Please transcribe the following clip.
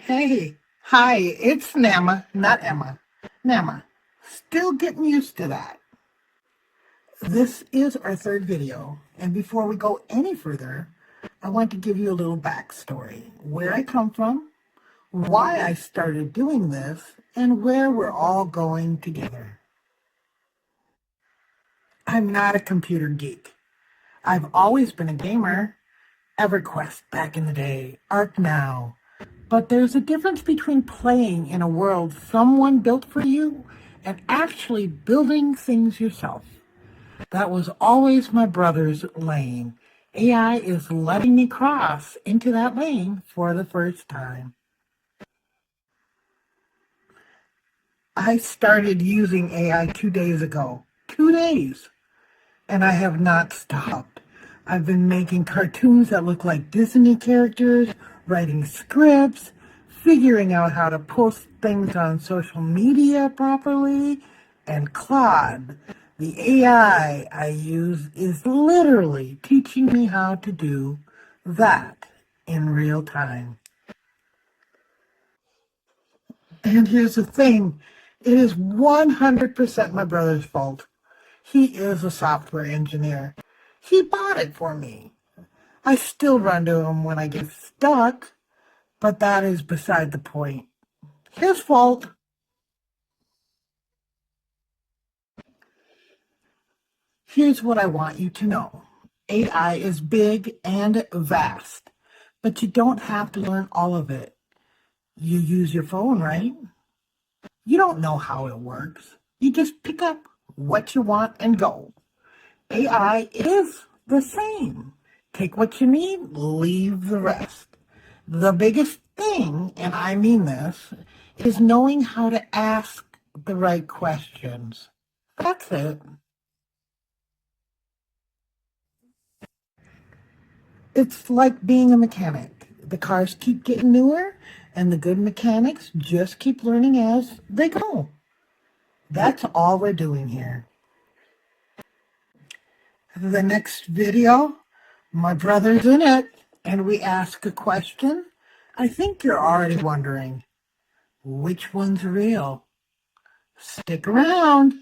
Hey, hi, it's Nama, not Emma. Nama, still getting used to that. This is our third video, and before we go any further, I want to give you a little backstory. Where I come from, why I started doing this, and where we're all going together. I'm not a computer geek. I've always been a gamer. EverQuest back in the day, Arc now. But there's a difference between playing in a world someone built for you and actually building things yourself. That was always my brother's lane. AI is letting me cross into that lane for the first time. I started using AI 2 days ago. 2 days. And I have not stopped. I've been making cartoons that look like Disney characters, writing scripts, figuring out how to post things on social media properly, and Claude, the AI I use, is literally teaching me how to do that in real time. And here's the thing, it is 100% my brother's fault. He is a software engineer. He bought it for me. I still run to him when I get stuck, but that is beside the point. His fault. Here's what I want you to know. AI is big and vast, but you don't have to learn all of it. You use your phone, right? You don't know how it works. You just pick up what you want and go. AI is the same. Take what you need, leave the rest. The biggest thing, and I mean this, is knowing how to ask the right questions. That's it. It's like being a mechanic. The cars keep getting newer, and the good mechanics just keep learning as they go. That's all we're doing here. The next video, my brother's in it, and we ask a question. I think you're already wondering, which one's real? Stick around.